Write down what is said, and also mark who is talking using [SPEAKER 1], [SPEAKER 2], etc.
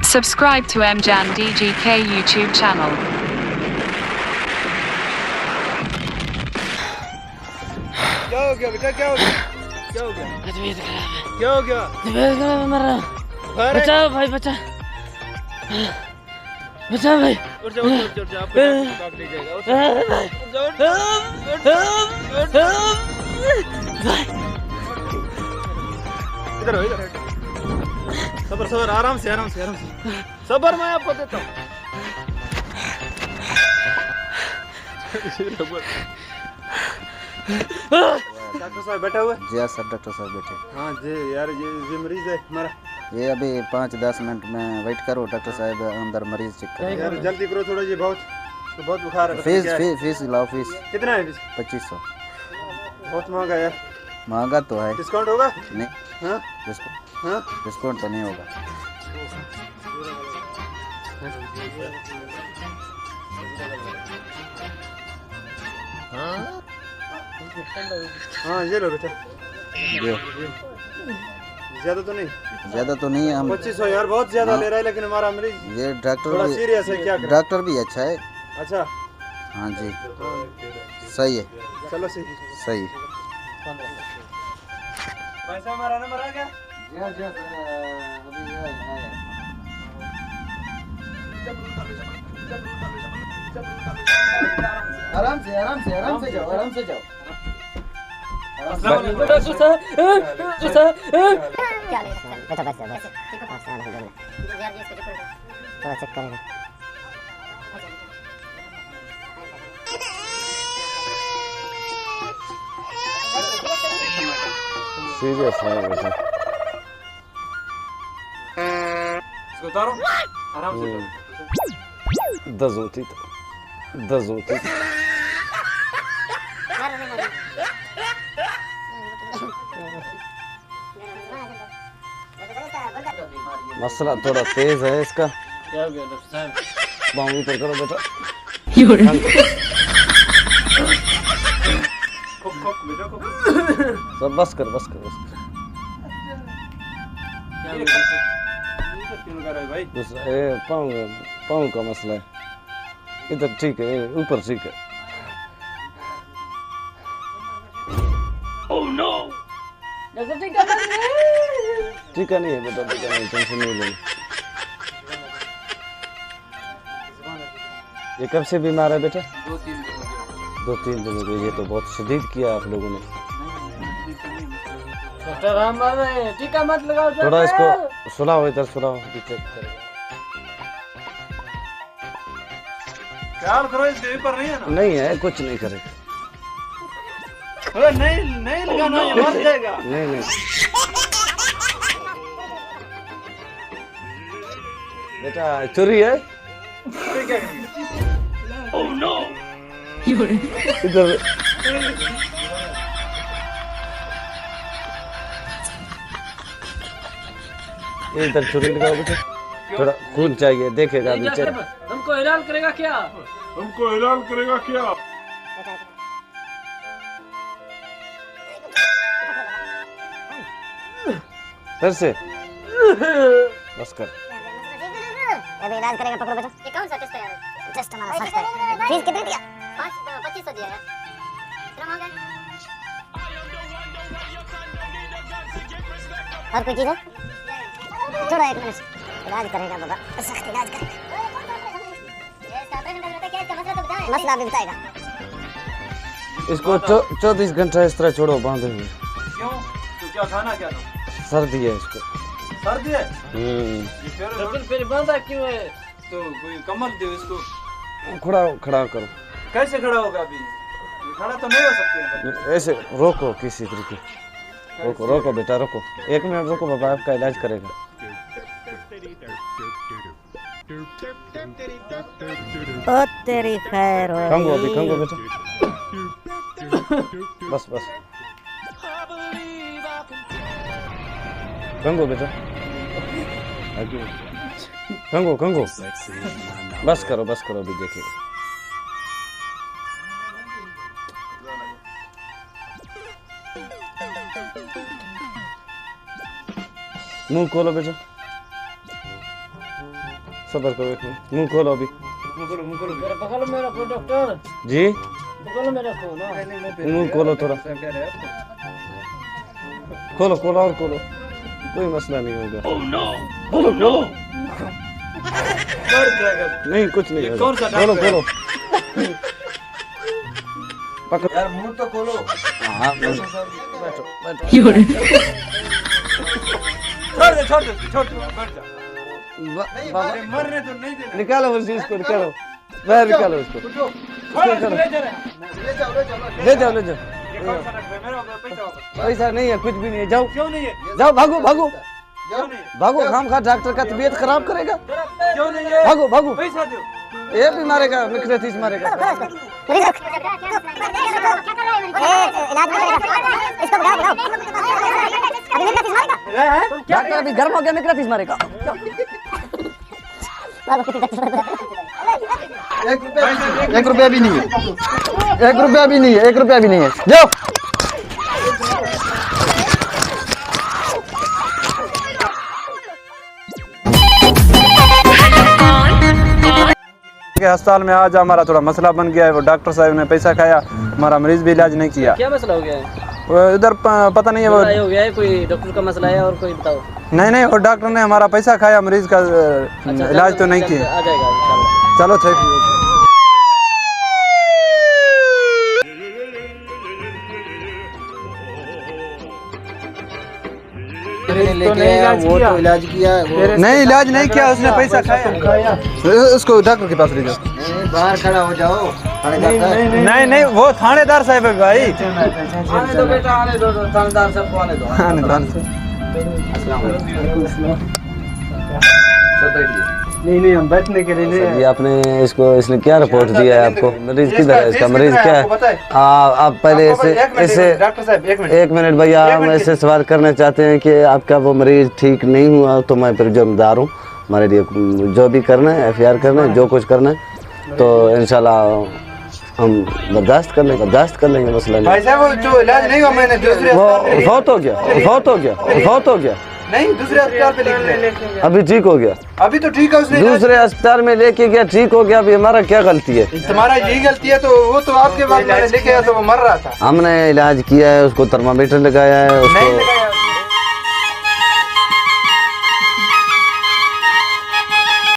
[SPEAKER 1] Subscribe to MJan DGK YouTube channel.
[SPEAKER 2] क्या हो गया बेटा, क्या हो गया? क्या हो गया?
[SPEAKER 3] तबीयत खराब है।
[SPEAKER 2] क्या हो गया?
[SPEAKER 3] तबीयत खराब है, मर रहा हूँ।
[SPEAKER 2] अरे
[SPEAKER 3] बचाओ भाई, बचा बचाओ भाई।
[SPEAKER 2] उठ जा, उठ जा, उठ जा, आपको काट ले जाएगा। उठ जा, उठ जा, उठ जा, उठ जा। इधर हो, इधर। सबर सबर, आराम से, आराम से, आराम से। सबर मैं आपको देता हूँ। डॉक्टर साहब बैठा हुआ है?
[SPEAKER 4] जी हाँ सर, डॉक्टर साहब बैठे।
[SPEAKER 2] हाँ जी यार, ये मरीज है हमारा।
[SPEAKER 4] ये अभी 5-10 मिनट में वेट करो, डॉक्टर साहब अंदर मरीज चेक करें।
[SPEAKER 2] यार जल्दी करो थोड़ा, ये बहुत तो बहुत बुखार है।
[SPEAKER 4] फीस लाओ, फीस
[SPEAKER 2] कितना है? फीस
[SPEAKER 4] 2500।
[SPEAKER 2] बहुत महंगा है यार।
[SPEAKER 4] महंगा तो है।
[SPEAKER 2] डिस्काउंट होगा?
[SPEAKER 4] नहीं,
[SPEAKER 2] हाँ हाँ,
[SPEAKER 4] डिस्काउंट तो नहीं होगा।
[SPEAKER 2] हाँ ये लो बेटा।
[SPEAKER 4] ये
[SPEAKER 2] ज्यादा तो नहीं?
[SPEAKER 4] ज़्यादा तो नहीं है। हम
[SPEAKER 2] 2500 यार बहुत ज्यादा ले रहा है, लेकिन हमारा मरीज
[SPEAKER 4] ये डॉक्टर
[SPEAKER 2] थोड़ा
[SPEAKER 4] भी
[SPEAKER 2] सीरियस है, क्या करें?
[SPEAKER 4] डॉक्टर भी अच्छा है।
[SPEAKER 2] अच्छा
[SPEAKER 4] हाँ जी, सही है,
[SPEAKER 2] चलो सही।
[SPEAKER 4] सही है।
[SPEAKER 2] पैसा हमारा नंबर आ गया?
[SPEAKER 4] आराम से, आराम से, आराम से जाओ, आराम से जाओ।
[SPEAKER 3] डॉक्टर साहब, डॉक्टर साहब।
[SPEAKER 5] क्या ले सकते हैं? बेटा बस बस बस, अल्हम्दुलिल्लाह। यार ये इसको चेक करो, थोड़ा चेक करेगा।
[SPEAKER 4] सीरियस है बेटा।
[SPEAKER 2] इसको उतारो, आराम से करो।
[SPEAKER 4] दर्द होती तो, दर्द होती तो। मसला थोड़ा तेज है इसका।
[SPEAKER 3] क्या हो गया डॉक्टर साहब?
[SPEAKER 4] बाँह ऊपर करो बेटा।
[SPEAKER 2] खोक बेटा, खोक।
[SPEAKER 4] सब बस कर, बस कर, बस कर।
[SPEAKER 3] क्या हो गया?
[SPEAKER 2] क्यों लगा रहा है भाई?
[SPEAKER 4] दूसरा पाँव का मसला है। इधर ठीक है, ऊपर ठीक है।
[SPEAKER 3] डॉक्टर ठीक है?
[SPEAKER 4] ठीक है नहीं है बेटा, ठीक है नहीं, टेंशन नहीं लेनी। ये कब से बीमार है बेटा? 2-3 दिन हो गए। ये तो बहुत शदीद किया आप लोगों ने।
[SPEAKER 3] डॉक्टर हम मर रहे हैं, टीका मत लगाओ।
[SPEAKER 4] थोड़ा इसको सुलाओ, इधर सुलाओ, अभी चेक करेगा।
[SPEAKER 2] ख्याल करो, इसके ऊपर नहीं है ना?
[SPEAKER 4] नहीं है, कुछ नहीं करेगा।
[SPEAKER 2] अरे नहीं नहीं लगाना, ये मर जाएगा।
[SPEAKER 4] नहीं नहीं बेटा, चोरी है।
[SPEAKER 2] ठीक है।
[SPEAKER 4] इधर इधर चोरी लगाओ बेटा। थोड़ा खून चाहिए, देखेगा अभी चेक।
[SPEAKER 3] हमको हैरान करेगा क्या?
[SPEAKER 2] हमको हैरान करेगा क्या?
[SPEAKER 4] फिर से बस कर।
[SPEAKER 5] अभी इलाज करेगा, पकड़ो बेटा। ये कौन सा टेस्ट है यार? टेस्ट हमारा सस्ता है। फीस कितनी दिया? 2500 दिया यार। इतना महंगा है? और कोई चीज़ है? थोड़ा 1 मिनट इलाज करेगा बाबा, सख्त इलाज करेगा। मसला अभी बताएगा।
[SPEAKER 4] इसको 24 घंटा इस तरह छोड़ो, बांधे हुए।
[SPEAKER 2] क्यों? तो क्या खाना क्या था?
[SPEAKER 4] सर्दी है इसको।
[SPEAKER 2] सर्दी है?
[SPEAKER 3] डॉक्टर फिर बांधा क्यों है?
[SPEAKER 2] तो कोई कम्बल दो इसको।
[SPEAKER 4] खड़ा करो।
[SPEAKER 2] कैसे खड़ा होगा अभी? ये खड़ा तो नहीं हो सकते।
[SPEAKER 4] ऐसे रोको किसी तरीके। रोको बेटा, रोको 1 मिनट रोको बाबा, आपका इलाज करेगा।
[SPEAKER 5] ओ तेरी खैर हो।
[SPEAKER 4] खंगो अभी, खंगो बेटा। बस बस, खंगो बेटा, खंगो। बस करो अभी देखिए। मुंह खोलो बेटा। सबर करो एक मिनट, मुंह खोलो अभी।
[SPEAKER 3] मेरे बगल में रखो डॉक्टर,
[SPEAKER 4] जी
[SPEAKER 3] बगल में रखो ना।
[SPEAKER 4] मुंह खोलो थोड़ा, खोलो खोलो और खोलो, कोई मसला नहीं होगा। खोलो खोलो, नहीं कुछ नहीं होगा।
[SPEAKER 2] कौन सा
[SPEAKER 4] खोलो
[SPEAKER 2] डॉक्टर है?
[SPEAKER 4] खोलो, पकड़ो।
[SPEAKER 6] यार मुंह तो खोलो।
[SPEAKER 4] हाँ बैठो बैठो।
[SPEAKER 2] छोड़ दे बैठ जा।
[SPEAKER 4] बाबा
[SPEAKER 2] मरने तो नहीं देना।
[SPEAKER 4] निकालो उस चीज को, निकालो बाहर, निकालो उसको।
[SPEAKER 2] छोड़,
[SPEAKER 4] करो।
[SPEAKER 2] ले जा रहा है।
[SPEAKER 4] ले जाओ ले जाओ।
[SPEAKER 2] ये कौन सा डॉक्टर है? मेरा पैसा वापस।
[SPEAKER 4] पैसा नहीं है, कुछ भी नहीं है, जाओ
[SPEAKER 2] क्यों नहीं है?
[SPEAKER 4] जाओ, भागो भागो
[SPEAKER 2] क्यों नहीं है?
[SPEAKER 4] भागो, खाम खा डॉक्टर का तबीयत खराब करेगा।
[SPEAKER 2] क्यों नहीं है?
[SPEAKER 4] भागो भागो,
[SPEAKER 2] पैसा दो।
[SPEAKER 4] ये भी मारेगा, मिक्रेटिस मारेगा।
[SPEAKER 5] इलाज नहीं करेगा, इसको भगाओ भगाओ। अभी मिक्रेटिस मारेगा।
[SPEAKER 4] डॉक्टर अभी गर्म हो गया, मिक्रेटिस मारेगा।
[SPEAKER 6] एक रुपया भी नहीं है, एक रुपया भी नहीं है, एक रुपया भी नहीं है। जाओ।
[SPEAKER 2] अस्पताल में आज हमारा थोड़ा मसला बन गया है। वो डॉक्टर साहब ने पैसा खाया, हमारा मरीज भी इलाज नहीं किया।
[SPEAKER 3] क्या मसला हो गया है?
[SPEAKER 2] वो इधर पता नहीं है वो।
[SPEAKER 3] लड़ाई हो गया है, कोई डॉक्टर का मसला है और कोई बताओ।
[SPEAKER 2] नहीं वो डॉक्टर ने हमारा पैसा खाया, मरीज का इलाज तो नहीं किया।
[SPEAKER 3] आ जाएगा इंशाल्लाह।
[SPEAKER 2] चलो थैंक यू।
[SPEAKER 6] इलाज किया
[SPEAKER 2] नहीं इलाज नहीं किया, उसने पैसा खाया। उसको डॉक्टर के पास ले जाओ।
[SPEAKER 6] बाहर खड़ा हो जाओ।
[SPEAKER 2] नहीं वो थानेदार साहब है भाई।
[SPEAKER 3] आने दो बेटा, आने दो, थानेदार सबको आने दो।
[SPEAKER 6] नहीं हम बैठने के लिए
[SPEAKER 4] जी आपने इसको, इसने क्या रिपोर्ट दिया है आपको? मरीज किधर है इसका? मरीज क्या है? आप पहले इसे
[SPEAKER 2] डॉक्टर साहब
[SPEAKER 4] एक मिनट भैया, हम ऐसे सवाल करना चाहते हैं कि आपका वो मरीज ठीक नहीं हुआ तो मैं फिर जिम्मेदार हूँ। हमारे लिए जो भी करना है, FIR करना है, जो कुछ करना है तो इंशाल्लाह हम बर्दाश्त कर लेंगे, मसला नहीं।
[SPEAKER 2] भाई साहब वो जो इलाज नहीं हुआ, मैंने दूसरे
[SPEAKER 4] वो फौत हो गया।
[SPEAKER 2] नहीं दूसरे अस्पताल पे लेके गया।
[SPEAKER 4] अभी ठीक हो गया,
[SPEAKER 2] अभी तो ठीक है, उसने
[SPEAKER 4] दूसरे अस्पताल में लेके गया, ठीक हो गया। अभी हमारा क्या गलती है?
[SPEAKER 2] तुम्हारा यही गलती है। तो वो तो आपके बाद मैंने लेके गया तो वो मर रहा था।
[SPEAKER 4] हमने इलाज किया है, उसको थर्मामीटर लगाया है,
[SPEAKER 2] नहीं
[SPEAKER 4] उसको
[SPEAKER 2] लगाया